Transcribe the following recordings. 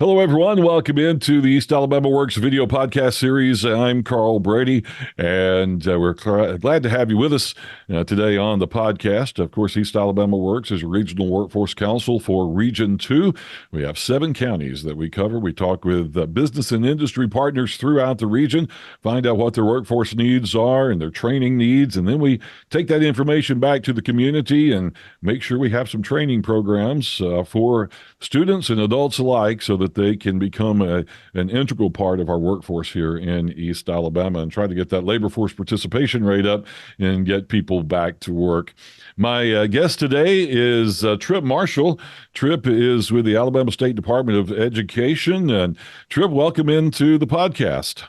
Hello, everyone. Welcome into the East Alabama Works video podcast series. I'm Carl Brady, and we're glad to have you with us today on the podcast. Of course, East Alabama Works is a regional workforce council for Region 2. We have 7 counties that we cover. We talk with business and industry partners throughout the region, find out what their workforce needs are and their training needs, and then we take that information back to the community and make sure we have some training programs for students and adults alike so that they can become an integral part of our workforce here in East Alabama and try to get that labor force participation rate up and get people back to work. My guest today is Tripp Marshall. Tripp is with the Alabama State Department of Education. And Tripp, welcome into the podcast.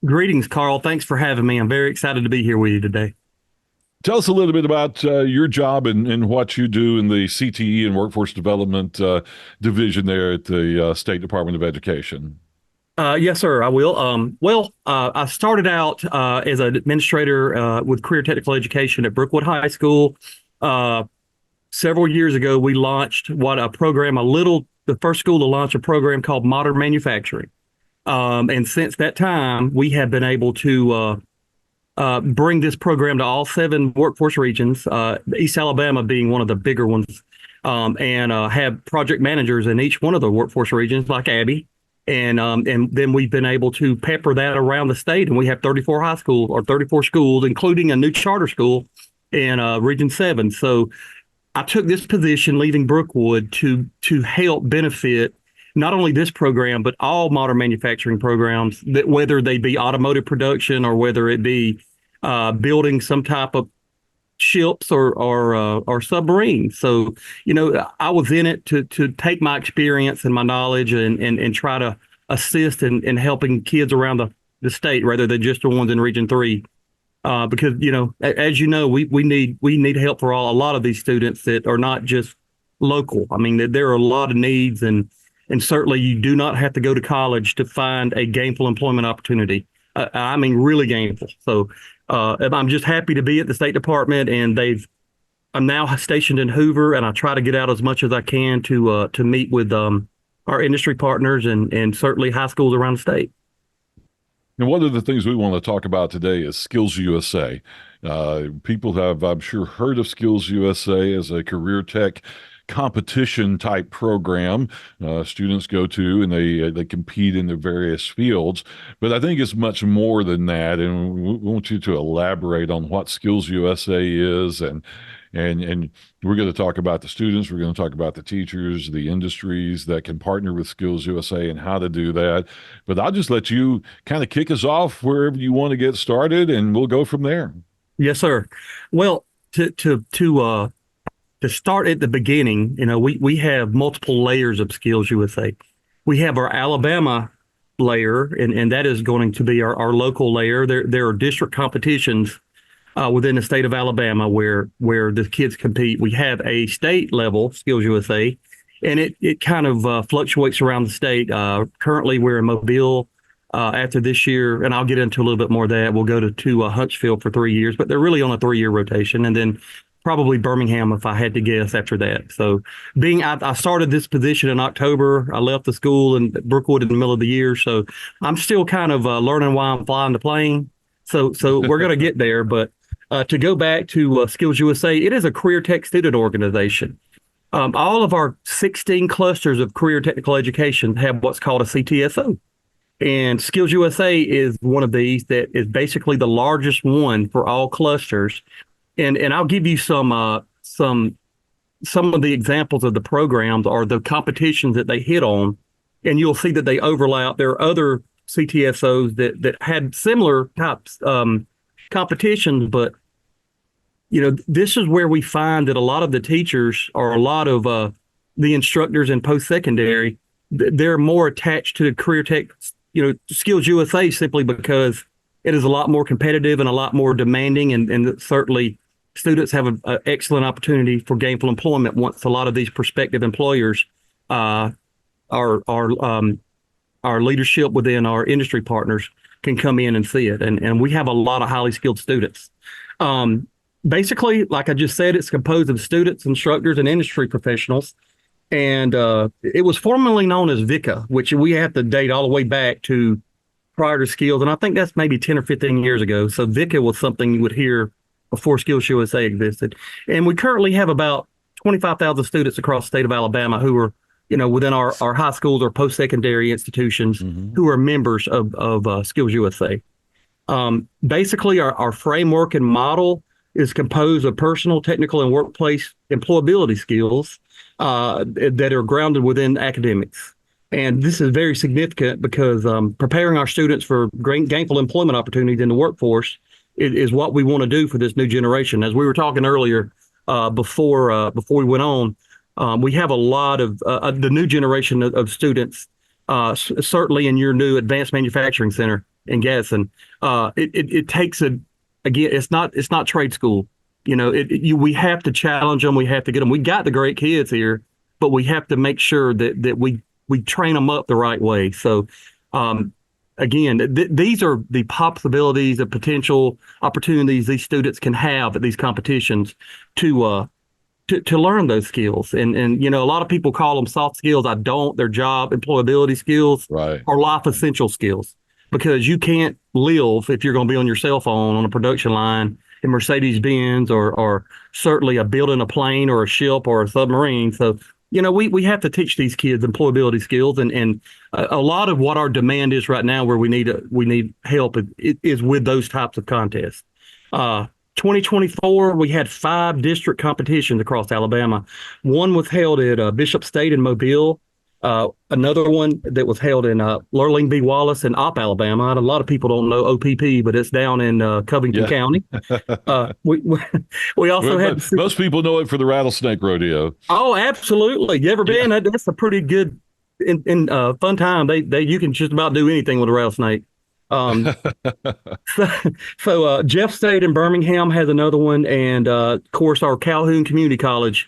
Greetings, Carl. Thanks for having me. I'm very excited to be here with you today. Tell us a little bit about your job and what you do in the CTE and Workforce Development Division there at the State Department of Education. Yes, sir, I will. I started out as an administrator with career technical education at Brookwood High School. Several years ago, we launched the first school to launch a program called Modern Manufacturing. And since that time, we have been able to bring this program to all 7 workforce regions, East Alabama being one of the bigger ones, and have project managers in each one of the workforce regions like Abby. And then we've been able to pepper that around the state. And we have 34 schools, including a new charter school in Region 7. So I took this position leaving Brookwood to help benefit not only this program, but all modern manufacturing programs, that whether they be automotive production or whether it be building some type of ships or submarines. So, I was in it to take my experience and my knowledge and try to assist in helping kids around the state rather than just the ones in Region 3. Because, as you know, we need help for a lot of these students that are not just local. I mean, there are a lot of needs and certainly you do not have to go to college to find a gainful employment opportunity. I mean, really gainful. So I'm just happy to be at the State Department, and I'm now stationed in Hoover, and I try to get out as much as I can to meet with our industry partners and certainly high schools around the state. And one of the things we want to talk about today is SkillsUSA. People have, I'm sure, heard of SkillsUSA as a career tech competition type program students go to, and they compete in their various fields. But I think it's much more than that, and we want you to elaborate on what SkillsUSA is, and we're going to talk about the students, we're going to talk about the teachers, the industries that can partner with SkillsUSA and how to do that. But I'll just let you kind of kick us off wherever you want to get started, and we'll go from there. Yes, sir. Well, to start at the beginning, we have multiple layers of SkillsUSA. We have our Alabama layer, and that is going to be our local layer. There are district competitions within the state of Alabama where the kids compete. We have a state level SkillsUSA, and it kind of fluctuates around the state. Currently, we're in Mobile. After this year, and I'll get into a little bit more of that, we'll go to Huntsville for 3 years, but they're really on a 3-year rotation, and then probably Birmingham if I had to guess after that. So I started this position in October. I left the school in Brookwood in the middle of the year. So I'm still kind of learning why I'm flying the plane. So we're going to get there. But to go back to SkillsUSA, it is a career tech student organization. All of our 16 clusters of career technical education have what's called a CTSO. And SkillsUSA is one of these that is basically the largest one for all clusters. And I'll give you some of the examples of the programs or the competitions that they hit on, and you'll see that they overlap. There are other CTSOs that had similar types competitions, but this is where we find that a lot of the teachers or a lot of the instructors in post-secondary, they're more attached to the career tech, SkillsUSA simply because it is a lot more competitive and a lot more demanding, and certainly students have an excellent opportunity for gainful employment once a lot of these prospective employers our leadership within our industry partners can come in and see it. And we have a lot of highly skilled students. Basically, like I just said, it's composed of students, instructors, and industry professionals. And it was formerly known as VICA, which we have to date all the way back to prior to Skills. And I think that's maybe 10 or 15 years ago. So VICA was something you would hear before Skills USA existed. And we currently have about 25,000 students across the state of Alabama who are, within our high schools or post-secondary institutions who are members of Skills USA. Basically, our framework and model is composed of personal, technical, and workplace employability skills that are grounded within academics. And this is very significant because preparing our students for gainful employment opportunities in the workforce is what we want to do for this new generation. As we were talking earlier before we went on, we have a lot of the new generation of students, certainly in your new Advanced Manufacturing Center in Gadsden. It takes again, it's not trade school. We have to challenge them. We have to get them. We got the great kids here, but we have to make sure that we train them up the right way. So, again, these are the possibilities, the potential opportunities these students can have at these competitions to learn those skills. And a lot of people call them soft skills. I don't. They're job employability skills or life essential skills, because you can't live if you're going to be on your cell phone on a production line in Mercedes-Benz or certainly building a plane or a ship or a submarine. So, we have to teach these kids employability skills, and a lot of what our demand is right now, where we need help, is with those types of contests. 2024, we had 5 district competitions across Alabama. One was held at Bishop State in Mobile. Another one that was held in Lurleen B. Wallace in Opp, Alabama. A lot of people don't know OPP, but it's down in Covington County. We also had most people know it for the rattlesnake rodeo. Oh, absolutely! You ever been? That's a pretty good and fun time. You can just about do anything with a rattlesnake. So Jeff State in Birmingham has another one, and of course our Calhoun Community College.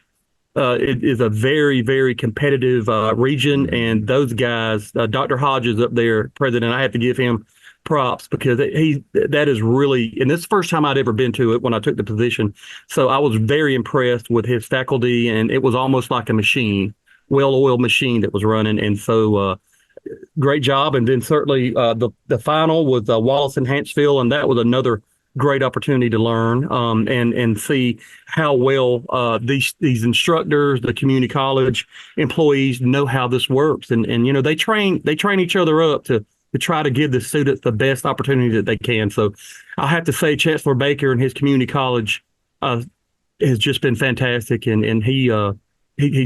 It is a very, very competitive region, and those guys, Dr. Hodges up there, president, I have to give him props, because that is really, and this is the first time I'd ever been to it when I took the position. So I was very impressed with his faculty, and it was almost like a machine, well-oiled machine that was running. And so great job. And then certainly the final was Wallace and Hanceville, and that was another great opportunity to learn and see how well these instructors, the community college employees, know how this works, and they train each other up to try to give the students the best opportunity that they can. So I have to say, Chancellor Baker and his community college has just been fantastic, and he's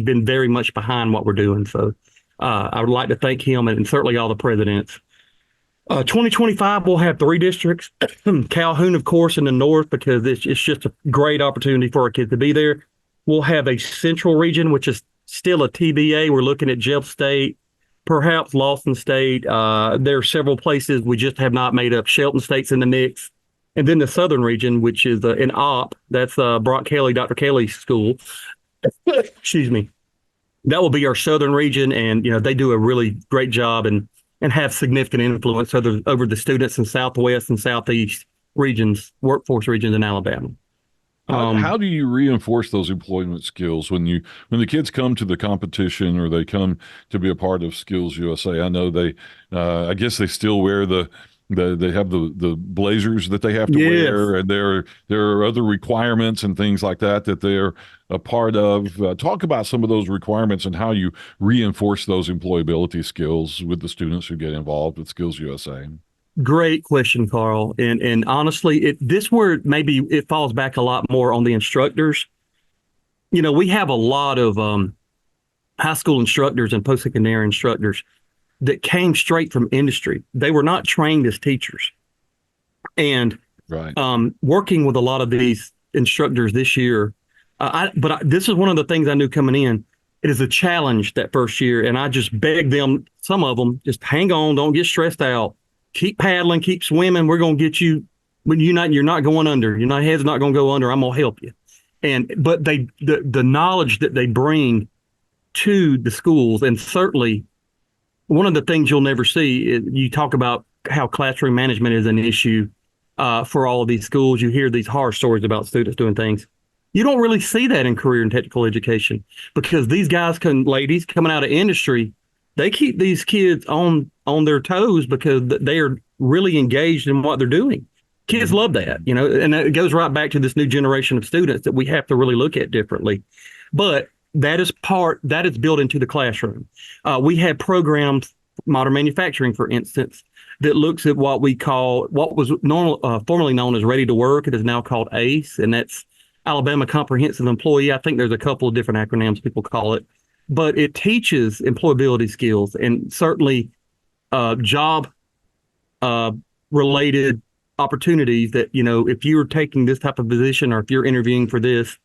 been very much behind what we're doing. So I would like to thank him, and certainly all the presidents. 2025, we'll have 3 districts. Calhoun, of course, in the north, because it's just a great opportunity for our kids to be there. We'll have a central region, which is still a TBA. We're looking at Jeff State, perhaps Lawson State. There are several places we just have not made up. Shelton State's in the mix. And then the southern region, which is in Opp. That's Brock Kelly, Dr. Kelly's school. Excuse me. That will be our southern region, and they do a really great job and have significant influence over the students in Southwest and Southeast regions, workforce regions in Alabama. How do you reinforce those employment skills when the kids come to the competition, or they come to be a part of Skills USA? I know I guess they still wear they have the blazers that they have to wear, and there are other requirements and things like that they're a part of. Talk about some of those requirements and how you reinforce those employability skills with the students who get involved with Skills USA. Great question, Carl. And honestly, this word maybe it falls back a lot more on the instructors. We have a lot of high school instructors and post-secondary instructors that came straight from industry. They were not trained as teachers. And working with a lot of these instructors this year, this is one of the things I knew coming in. It is a challenge that first year, and I just begged them, some of them, just hang on, don't get stressed out, keep paddling, keep swimming. We're going to get you. When you're not going under. Your head's not going to go under. I'm going to help you. But the knowledge that they bring to the schools, and certainly one of the things you'll never see, you talk about how classroom management is an issue for all of these schools. You hear these horror stories about students doing things. You don't really see that in career and technical education because these ladies coming out of industry, they keep these kids on their toes because they are really engaged in what they're doing. Kids love that, and it goes right back to this new generation of students that we have to really look at differently. But that is built into the classroom. We have programs, modern manufacturing, for instance, that looks at what was formerly known as Ready to Work. It is now called ACE, and that's Alabama Comprehensive Employee. I think there's a couple of different acronyms people call it, but it teaches employability skills and certainly job related opportunities that, if you're taking this type of position or if you're interviewing for this,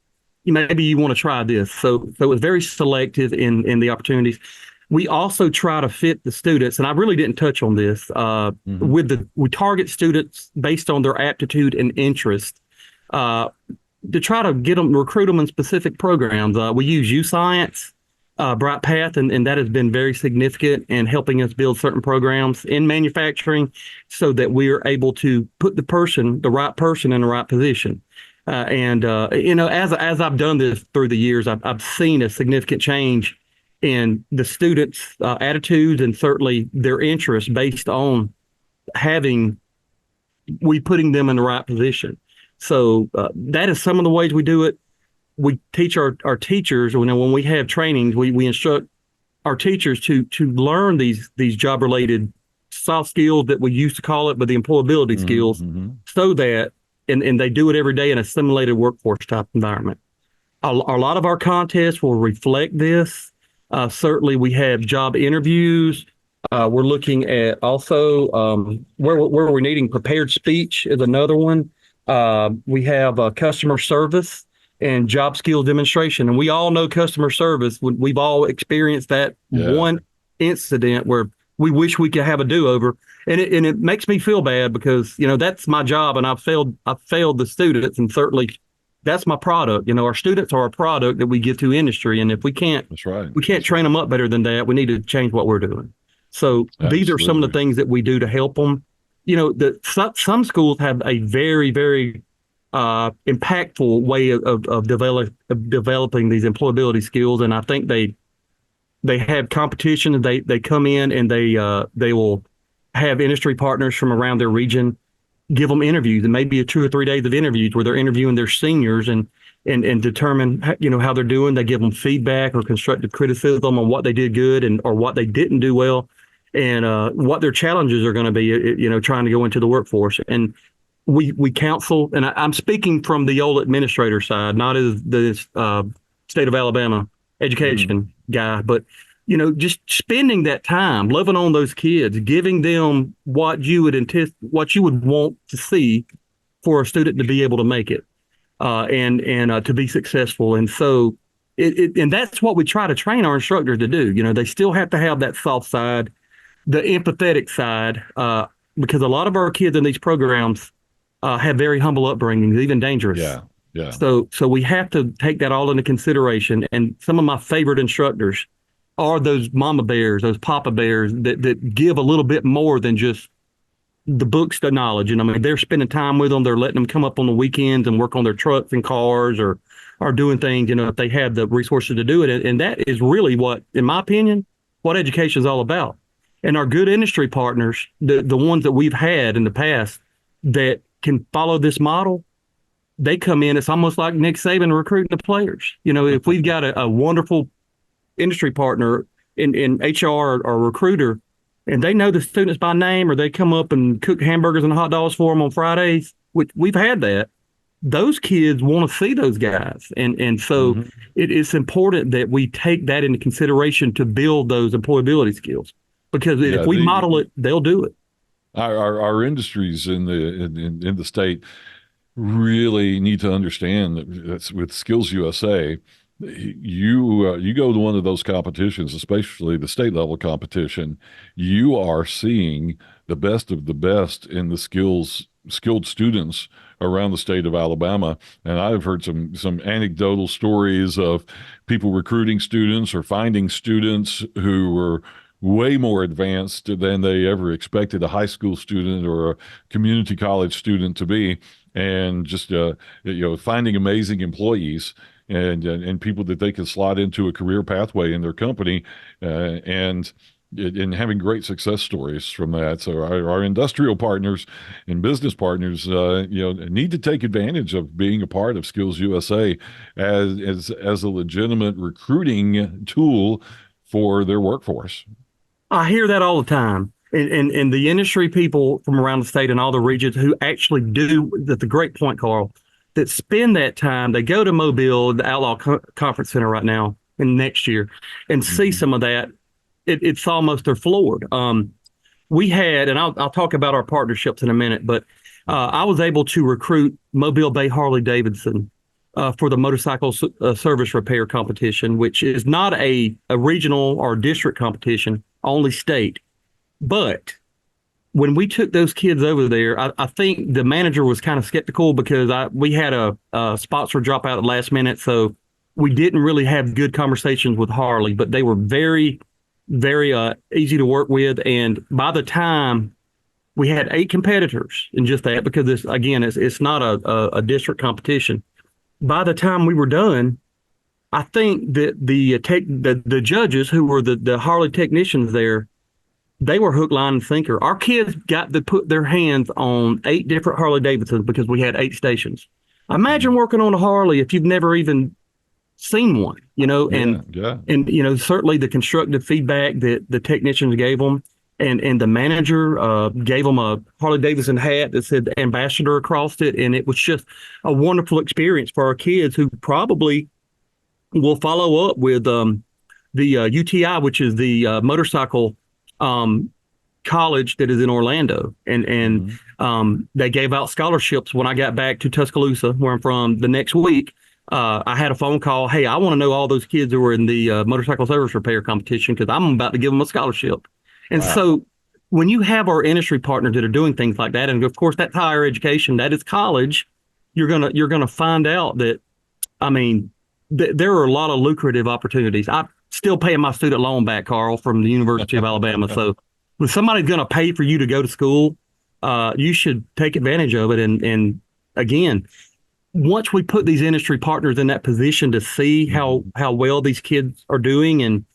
maybe you want to try this. So it's very selective in the opportunities. We also try to fit the students, and I really didn't touch on this. We target students based on their aptitude and interest to try to recruit them in specific programs. We use UScience, Bright Path, and that has been very significant in helping us build certain programs in manufacturing so that we are able to put the right person in the right position. As I've done this through the years, I've seen a significant change in the students' attitudes and certainly their interests based on putting them in the right position. So that is some of the ways we do it. We teach our teachers, when we have trainings, we instruct our teachers to learn these job related soft skills that we used to call it, but the employability skills, so that and they do it every day in a simulated workforce type environment. A lot of our contests will reflect this. Certainly, we have job interviews. We're looking at also where we're needing prepared speech is another one. We have customer service and job skill demonstration. And we all know customer service. We've all experienced that one incident where we wish we could have a do-over. And it makes me feel bad because, that's my job and I've failed the students, and certainly that's my product. Our students are a product that we give to industry. And if we can't, that's right. We can't train them up better than that. We need to change what we're doing. So These are some of the things that we do to help them. Some schools have a very, very impactful way of developing these employability skills, and I think they have competition. They come in and they will have industry partners from around their region give them interviews, and maybe 2 or 3 days of interviews where they're interviewing their seniors and determine how they're doing. They give them feedback or constructive criticism on what they did good or what they didn't do well, and what their challenges are going to be, trying to go into the workforce. And we counsel, and I'm speaking from the old administrator side, not as the state of Alabama education guy, but just spending that time loving on those kids, giving them what you would want to see for a student to be able to make it, and to be successful. And so and that's what we try to train our instructors to do. They still have to have that soft side, the empathetic side, because a lot of our kids in these programs have very humble upbringings, even dangerous. Yeah. So we have to take that all into consideration. And some of my favorite instructors are those mama bears, those papa bears that give a little bit more than just the books, the knowledge. And I mean, they're spending time with them. They're letting them come up on the weekends and work on their trucks and cars or doing things, if they have the resources to do it. And that is really what, in my opinion, what education is all about. And our good industry partners, the ones that we've had in the past that can follow this model, they come in. It's almost like Nick Saban recruiting the players. If we've got a wonderful industry partner in HR or recruiter, and they know the students by name, or they come up and cook hamburgers and hot dogs for them on Fridays, which we've had that, those kids want to see those guys. And so it's important that we take that into consideration to build those employability skills, because if we model it, they'll do it. Our industries in the state really need to understand that with SkillsUSA, you go to one of those competitions, especially the state level competition, you are seeing the best of the best in the skilled students around the state of Alabama. And I've heard some anecdotal stories of people recruiting students or finding students who were way more advanced than they ever expected a high school student or a community college student to be. and just finding amazing employees and people that they can slot into a career pathway in their company, and having great success stories from that. So our industrial partners and business partners, need to take advantage of being a part of Skills USA as a legitimate recruiting tool for their workforce. I hear that all the time. And the industry people from around the state and all the regions who actually do, that's a great point, Carl, that spend that time. They go to Mobile, the Conference Center right now, and next year, and see some of that. It's almost they're floored. We had, and I'll talk about our partnerships in a minute, but I was able to recruit Mobile Bay Harley Davidson for the motorcycle service repair competition, which is not a regional or district competition, only state. But when we took those kids over there, I think the manager was kind of skeptical because we had a sponsor drop out at the last minute. So we didn't really have good conversations with Harley, but they were very, very easy to work with. And by the time we had 8 competitors in just that, because it's not a district competition. By the time we were done, I think that the judges who were the Harley technicians there, they were hook, line, and sinker. Our kids got to put their hands on 8 different Harley Davidsons because we had 8 stations. Imagine working on a Harley if you've never even seen one, and certainly the constructive feedback that the technicians gave them, and the manager gave them a Harley Davidson hat that said ambassador across it, and it was just a wonderful experience for our kids who probably will follow up with the UTI, which is the motorcycle college that is in Orlando, and they gave out scholarships when I got back to Tuscaloosa, where I'm from, the next week. I had a phone call. Hey, I want to know all those kids who were in the motorcycle service repair competition because I'm about to give them a scholarship. And so when you have our industry partners that are doing things like that, and of course that's higher education, that is college, you're gonna find out that, I mean, there are a lot of lucrative opportunities. I'm still paying my student loan back, Carl, from the University of Alabama. So when somebody's going to pay for you to go to school, you should take advantage of it. And again, once we put these industry partners in that position to see how well these kids are doing, and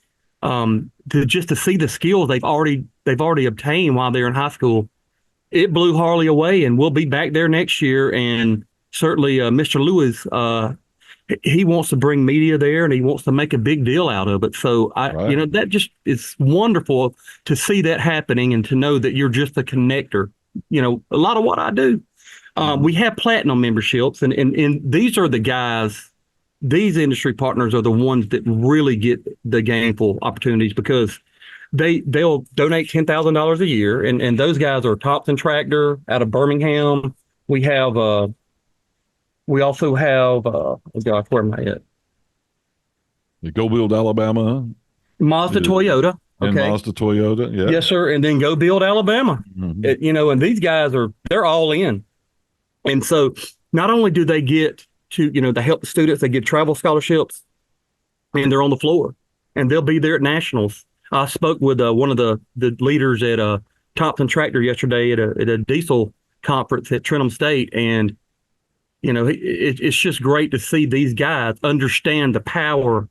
to see the skills they've already obtained while they're in high school, it blew Harley away. And we'll be back there next year. And certainly Mr. Lewis, he wants to bring media there, and he wants to make a big deal out of it. So that just, it's wonderful to see that happening and to know that you're just a connector. A lot of what I do. We have platinum memberships, and these are the guys, these industry partners are the ones that really get the gainful opportunities because they'll donate $10,000 a year. And those guys are Thompson Tractor out of Birmingham. We also have, where am I at? The Go Build Alabama. Mazda Toyota. And Mazda Toyota, yeah. Yes, sir. And then Go Build Alabama. And these guys they're all in. And so not only do they get to, to help the students, they get travel scholarships, and they're on the floor. And they'll be there at nationals. I spoke with one of the leaders at Thompson Tractor yesterday at a diesel conference at Trenton State, and it's just great to see these guys understand the power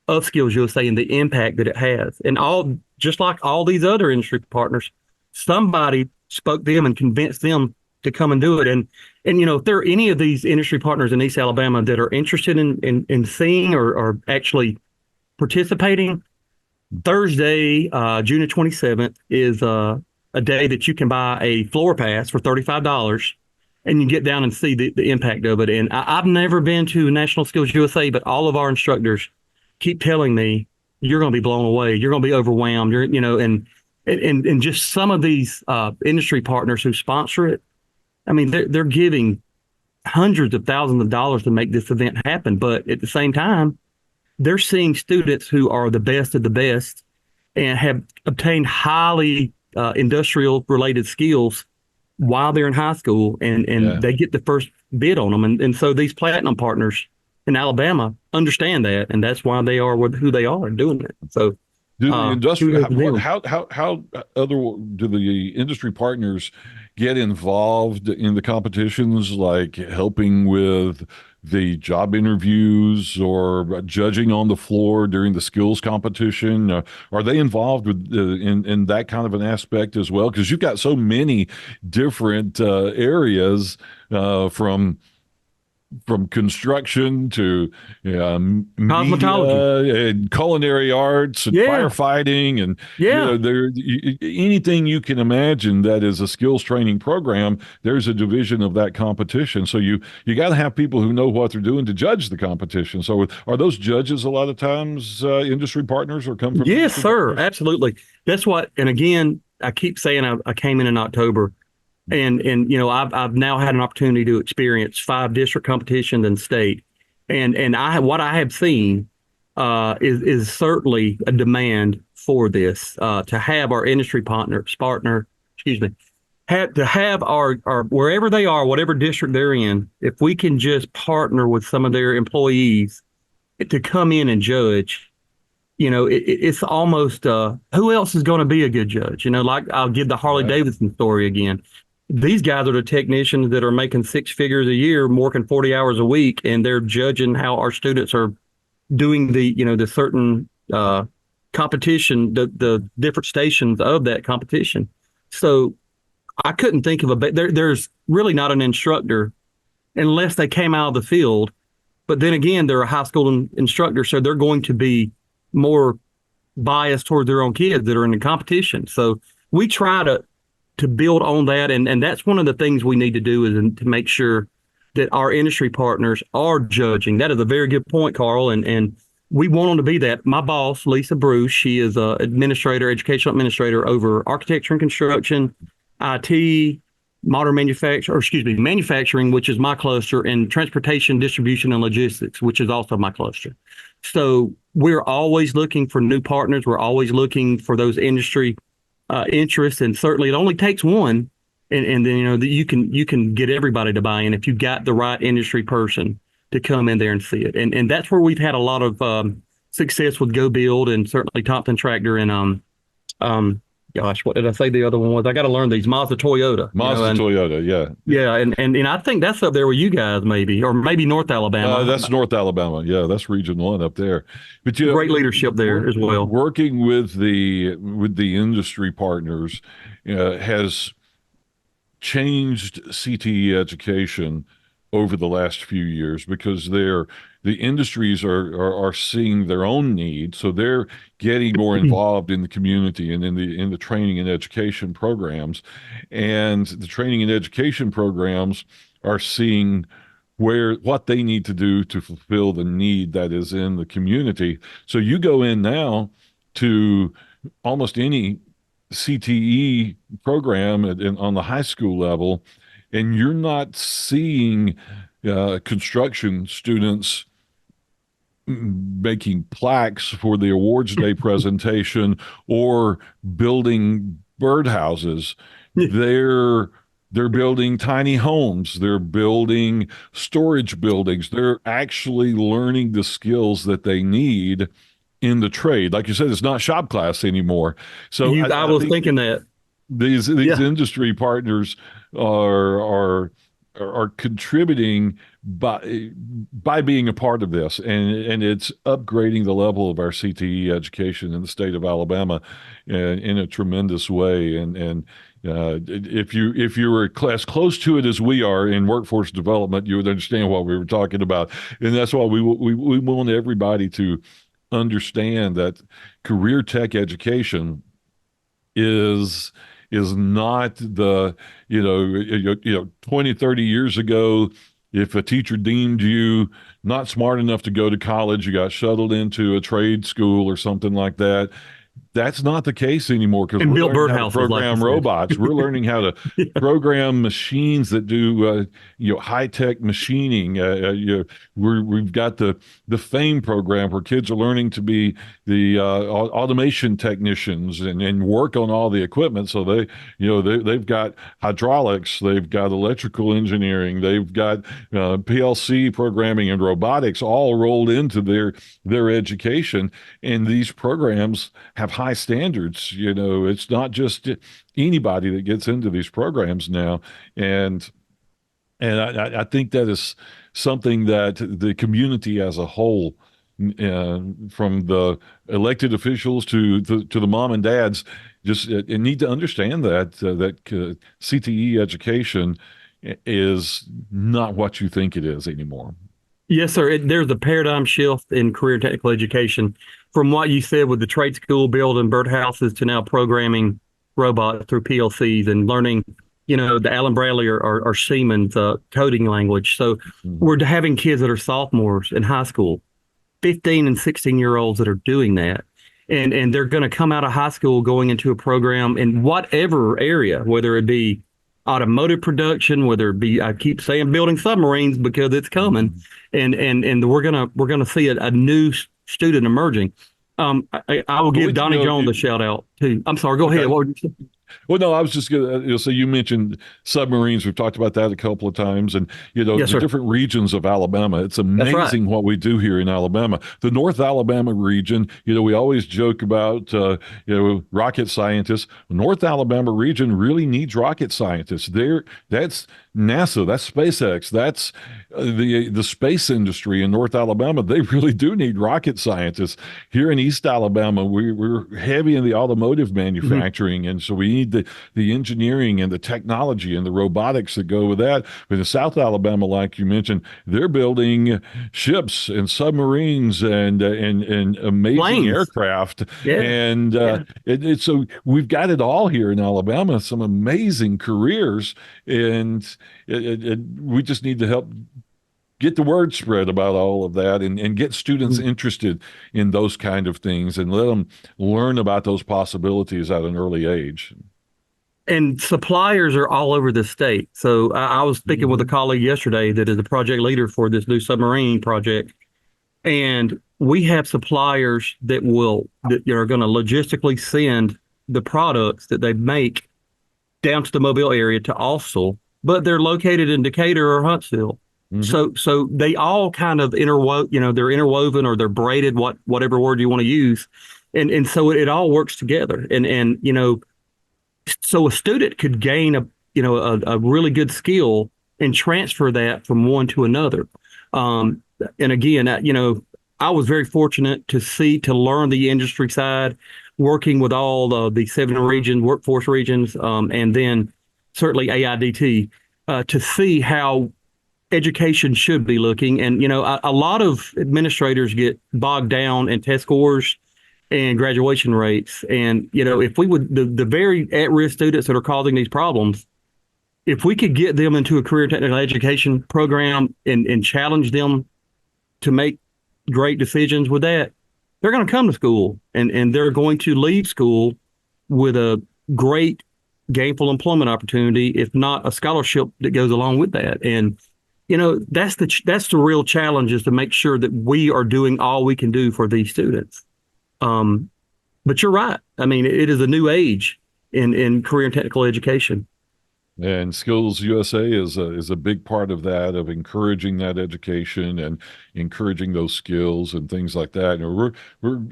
of Skills USA and the impact that it has. And just like all these other industry partners, somebody spoke to them and convinced them to come and do it. And if there are any of these industry partners in East Alabama that are interested in seeing or actually participating, Thursday, June the 27th is a day that you can buy a floor pass for $35. And you get down and see the impact of it. And I've never been to National Skills USA, but all of our instructors keep telling me, you're going to be blown away. You're going to be overwhelmed. And just some of these industry partners who sponsor it, I mean, they're giving hundreds of thousands of dollars to make this event happen. But at the same time, they're seeing students who are the best of the best and have obtained highly industrial related skills while they're in high school, and they get the first bid on them. And so these platinum partners in Alabama understand that, and that's why they are who they are doing it. So do the industry, how do the industry partners get involved in the competitions, like helping with the job interviews or judging on the floor during the skills competition? Are they involved with in that kind of an aspect as well? Because you've got so many different areas, from construction to Cosmetology. media and culinary arts and Yeah. firefighting, and Yeah. anything you can imagine that is a skills training program. There's a division of that competition, so you got to have people who know what they're doing to judge the competition. So are those judges a lot of times industry partners or come from Yes, industry sir. partners? Absolutely. That's what, and again, I keep saying I came in October. And I've now had an opportunity to experience 5 district competitions in state, and what I have seen is certainly a demand for this to have our industry excuse me, have our wherever they are, whatever district they're in, if we can just partner with some of their employees to come in and judge. It's almost who else is going to be a good judge? Like I'll give the Harley Right. Davidson story again. These guys are the technicians that are making 6 figures a year, working 40 hours a week, and they're judging how our students are doing the certain competition, the different stations of that competition. So I couldn't think of there's really not an instructor unless they came out of the field. But then again, they're a high school instructor, so they're going to be more biased toward their own kids that are in the competition. So we try to build on that, and that's one of the things we need to do is to make sure that our industry partners are judging. That is a very good point, Carl, and we want them to be that. My boss, Lisa Bruce, she is a educational administrator over architecture and construction, IT, manufacturing, which is my cluster, and transportation, distribution, and logistics, which is also my cluster. So we're always looking for new partners. We're always looking for those industry interests, and certainly it only takes one, and then that you can get everybody to buy in if you got the right industry person to come in there and see it, and that's where we've had a lot of success with Go Build and certainly Thompson Tractor and gosh, what did I say the other one was? I got to learn these. Mazda Toyota. Toyota, yeah. Yeah, and I think that's up there with you guys, maybe, or maybe North Alabama. That's North Alabama. Yeah, that's Region 1 up there. But Great leadership there as well. Working with the industry partners has changed CTE education over the last few years because the industries are seeing their own need, so they're getting more involved in the community and in the training and education programs, and the training and education programs are seeing what they need to do to fulfill the need that is in the community. So you go in now to almost any CTE program on the high school level, and you're not seeing construction students making plaques for the awards day presentation or building birdhouses. They're building tiny homes. They're building storage buildings. They're actually learning the skills that they need in the trade. Like you said, it's not shop class anymore. So I was thinking that these Yeah. industry partners are contributing by being a part of this, and it's upgrading the level of our CTE education in the state of Alabama in a tremendous way. And if you were as close to it as we are in workforce development, you would understand what we were talking about. And that's why we want everybody to understand that career tech education is not the 20, 30 years ago, if a teacher deemed you not smart enough to go to college, you got shuttled into a trade school or something like that. That's not the case anymore, because And we're built learning how to birdhouses, like you program said. robots. We're learning how to Yeah. program machines that do high-tech machining. We've got the FAME program where kids are learning to be the automation technicians and work on all the equipment. So they've got hydraulics, they've got electrical engineering, they've got PLC programming and robotics all rolled into their education. And these programs have high standards. It's not just anybody that gets into these programs now. And I think that is something that the community as a whole, from the elected officials to the mom and dads, just need to understand that CTE education is not what you think it is anymore. Yes, sir. There's a paradigm shift in career technical education from what you said with the trade school building birdhouses to now programming robots through PLCs and learning, the Allen Bradley or Siemens coding language. So Mhm. we're having kids that are sophomores in high school, 15 and 16-year-olds that are doing that. And they're going to come out of high school going into a program in whatever area, whether it be automotive production, whether it be, I keep saying building submarines because it's coming, Mhm. and we're gonna see a new student emerging. I will Well, give Donnie Jones a shout out too. I'm sorry, go ahead. okay. What would you say? Well, no, I was just going to say, you mentioned submarines. We've talked about that a couple of times, and Yes, the sir. different regions of Alabama. It's That's right. amazing what we do here in Alabama. The North Alabama region. We always joke about rocket scientists. North Alabama region really needs rocket scientists. That's NASA. That's SpaceX. That's the space industry in North Alabama. They really do need rocket scientists. Here in East Alabama, we're heavy in the automotive Mhm. manufacturing, and so we need the engineering and the technology and the robotics that go with that. But in South Alabama, like you mentioned, they're building ships and submarines and amazing Planes. aircraft, Yeah, and yeah. so we've got it all here in Alabama. Some amazing careers, and we just need to help get the word spread about all of that, and get students interested in those kind of things and let them learn about those possibilities at an early age. And suppliers are all over the state. So I was speaking with a Mhm. colleague yesterday that is the project leader for this new submarine project, and we have suppliers that are going to logistically send the products that they make down to the Mobile area to Austell, but they're located in Decatur or Huntsville. Mhm. So they all kind of they're interwoven or they're braided, whatever word you want to use. And so it all works together. And so a student could gain a really good skill and transfer that from one to another. And again, I was very fortunate to learn the industry side, working with all the 7 workforce regions, and then certainly AIDT, to see how education should be looking. And a lot of administrators get bogged down in test scores and graduation rates. And if we would the very at-risk students that are causing these problems, if we could get them into a career technical education program and challenge them to make great decisions with that, they're going to come to school and they're going to leave school with a great gainful employment opportunity, if not a scholarship that goes along with that. And that's the real challenge, is to make sure that we are doing all we can do for these students. Um, but you're right. I mean, it is a new age in career and technical education. And Skills USA is a big part of that, of encouraging that education and encouraging those skills and things like that. And we're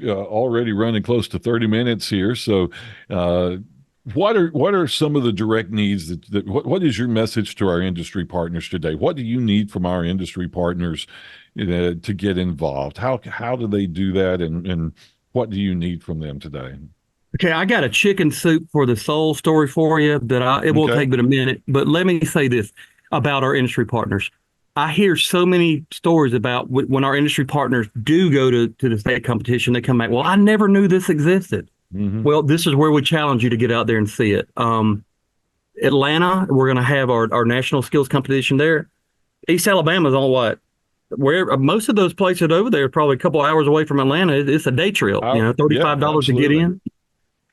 already running close to 30 minutes here. So, uh, what are some of the direct needs what is your message to our industry partners today? What do you need from our industry partners to get involved? How do they do that, and what do you need from them today? Okay, I got a chicken soup for the soul story for you it won't Okay. take but a minute. But let me say this about our industry partners. I hear so many stories about when our industry partners do go to the state competition, they come back, well, I never knew this existed. Hmm. Well, this is where we challenge you to get out there and see it. Atlanta, we're going to have our national skills competition there. East Alabama's on what? Where most of those places over there are probably a couple hours away from Atlanta. It's a day trip, Yeah, $35 to get absolutely. in.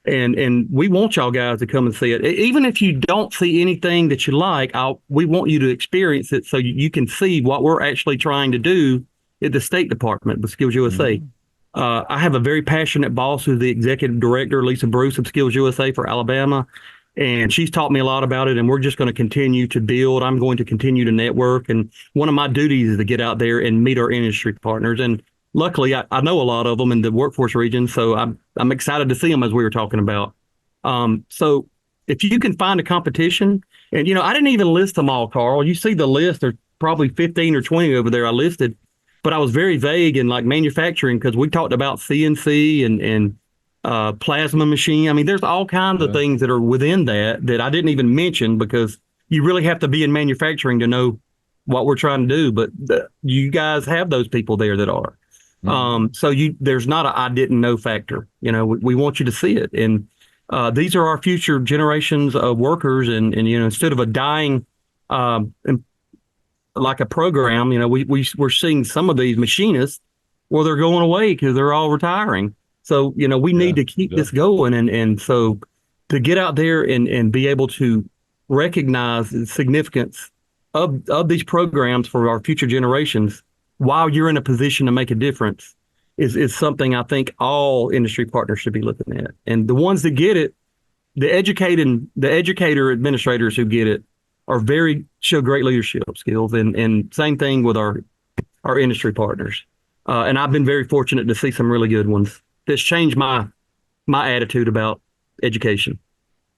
And we want y'all guys to come and see it. Even if you don't see anything that you like, we want you to experience it so you can see what we're actually trying to do at the State Department with Skills USA. Hmm. I have a very passionate boss who's the executive director, Lisa Bruce of Skills USA for Alabama. And she's taught me a lot about it, and we're just going to continue to build. I'm going to continue to network. And one of my duties is to get out there and meet our industry partners. And luckily I know a lot of them in the workforce region, so I'm excited to see them as we were talking about. So if you can find a competition, and I didn't even list them all, Carl. You see the list. There's probably 15 or 20 over there I listed, but I was very vague in like manufacturing because we talked about CNC and plasma machine. I mean, there's all kinds of Yeah. things that are within that I didn't even mention because you really have to be in manufacturing to know what we're trying to do. But you guys have those people there that are. Mhm. So there's not a I didn't know factor. We want you to see it, and these are our future generations of workers. And instead of a dying, like a program, we're seeing some of these machinists, well, they're going away because they're all retiring. So we Yeah, need to keep yeah. this going, and so to get out there and be able to recognize the significance of these programs for our future generations while you're in a position to make a difference is something I think all industry partners should be looking at. And the ones that get it, the educator administrators who get it are show great leadership skills, and same thing with our industry partners. And I've been very fortunate to see some really good ones that's changed my attitude about education.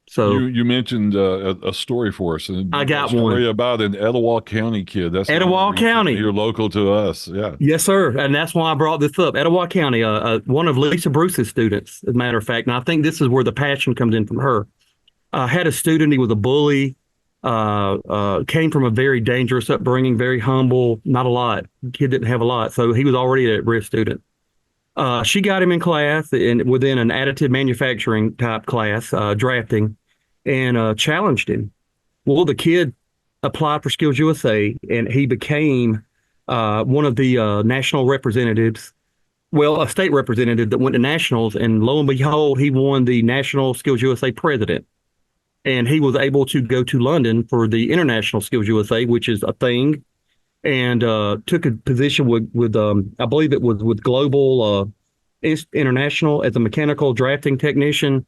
So You mentioned a story for us, I and a got one. story about an Etowah County kid. That's a Etowah region County. here local to us. Yeah. Yes, sir. And that's why I brought this up. Etowah County, one of Lisa Bruce's students, as a matter of fact. And I think this is where the passion comes in from her. Had a student, he was a bully, came from a very dangerous upbringing, very humble, not a lot. Kid didn't have a lot. So he was already an at-risk student. She got him in class within an additive manufacturing type class, drafting, and challenged him. Well, the kid applied for Skills USA, and he became one of the national representatives. Well, a state representative that went to nationals, and lo and behold, he won the National Skills USA president. And he was able to go to London for the International Skills USA, which is a thing, and took a position with I believe it was with Global International as a mechanical drafting technician.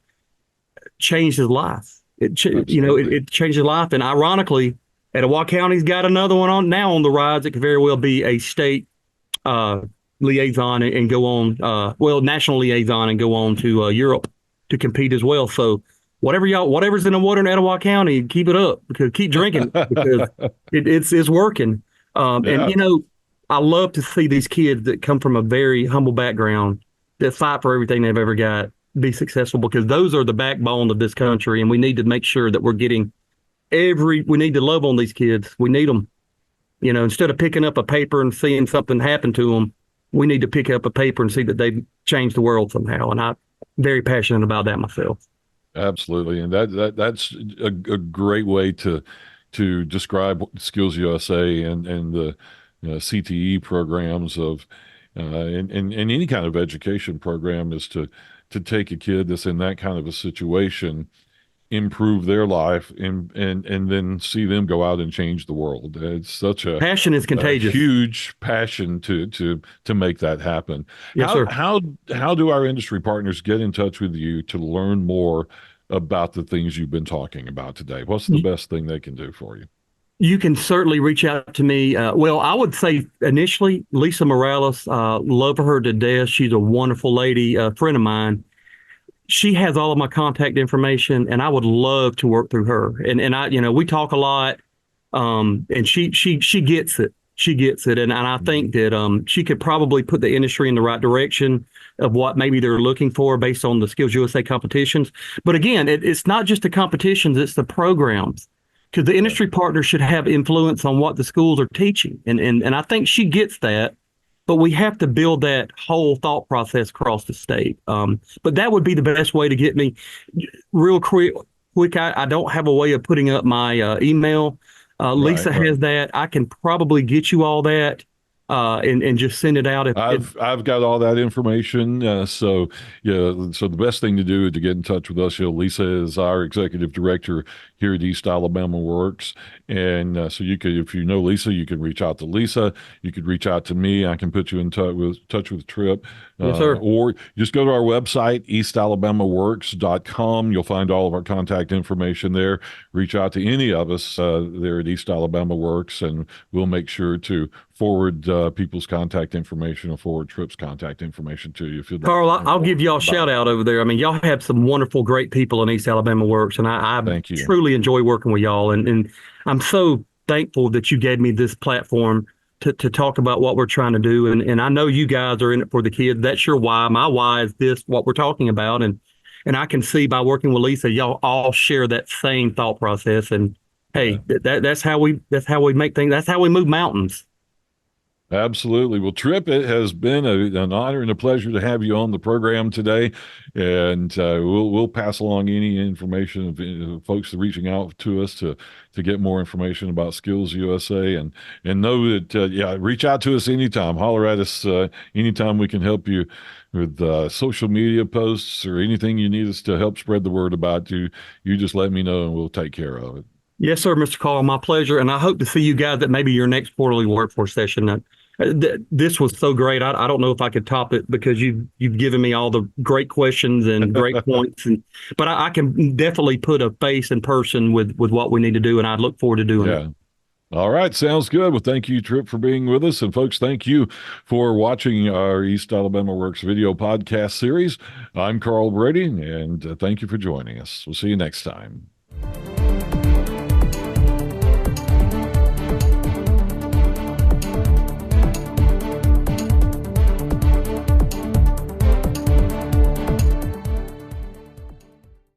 Changed his life. Absolutely. It changed his life. And ironically, Etowah County's got another one on the rise. It could very well be a state uh, liaison and go on, national liaison and go on to Europe to compete as well. So whatever's in the water in Etowah County, keep it up because keep drinking because it's working. And Yeah. I love to see these kids that come from a very humble background that fight for everything they've ever got be successful because those are the backbone of this country, and we need to make sure that we're getting we need to love on these kids. We need them, instead of picking up a paper and seeing something happen to them, we need to pick up a paper and see that they've changed the world somehow. And I'm very passionate about that myself. Absolutely, and that's a great way to describe Skills USA and the CTE programs of and any kind of education program is to take a kid that's in that kind of a situation, improve their life, and then see them go out and change the world. It's such Passion is a contagious. huge passion to make that happen. Yes, sir. How do our industry partners get in touch with you to learn more about the things you've been talking about today? What's the best thing they can do for you? You can certainly reach out to me. Well, I would say initially, Lisa Morales, love her to death. She's a wonderful lady, a friend of mine. She has all of my contact information, and I would love to work through her. And I, we talk a lot, and she gets it. She gets it, and I think that she could probably put the industry in the right direction of what maybe they're looking for based on the Skills USA competitions. But again, it's not just the competitions; it's the programs because the Yeah. industry partners should have influence on what the schools are teaching, and I think she gets that. But we have to build that whole thought process across the state. But that would be the best way to get me real quick. I don't have a way of putting up my email. Right, Lisa right. has that. I can probably get you all that and just send it out. I've got all that information. So yeah, so the best thing to do is to get in touch with us. Lisa is our executive director here at East Alabama Works. And so you could, if you know Lisa, you can reach out to Lisa. You could reach out to me. I can put you in touch with Tripp. Yes, sir. Or just go to our website, eastalabamaworks.com. You'll find all of our contact information there. Reach out to any of us there at East Alabama Works, and we'll make sure to forward people's contact information or forward Tripp's contact information to you if you'd like Carl, to learn I'll more give y'all a about shout it. out over there. I mean, y'all have some wonderful, great people in East Alabama Works, and I Thank you. truly enjoy working with y'all. And I'm so thankful that you gave me this platform to talk about what we're trying to do. And I know you guys are in it for the kids. That's your why. My why is this, what we're talking about. And I can see by working with Lisa, y'all all share that same thought process. And Yeah. hey, that's how we make things. That's how we move mountains. Absolutely. Well, Tripp, it has been an honor and a pleasure to have you on the program today, and we'll pass along any information of folks reaching out to us to get more information about Skills USA, and know that yeah, reach out to us anytime, holler at us anytime we can help you with social media posts or anything you need us to help spread the word about. You just let me know and we'll take care of it. Yes, sir, Mr. Carl, my pleasure. And I hope to see you guys at maybe your next quarterly workforce session. This was so great. I don't know if I could top it because you've given me all the great questions and great points. But I can definitely put a face and person with what we need to do, and I look forward to doing it. Yeah. All right, sounds good. Well, thank you, Tripp, for being with us. And folks, thank you for watching our East Alabama Works video podcast series. I'm Carl Brady, and thank you for joining us. We'll see you next time.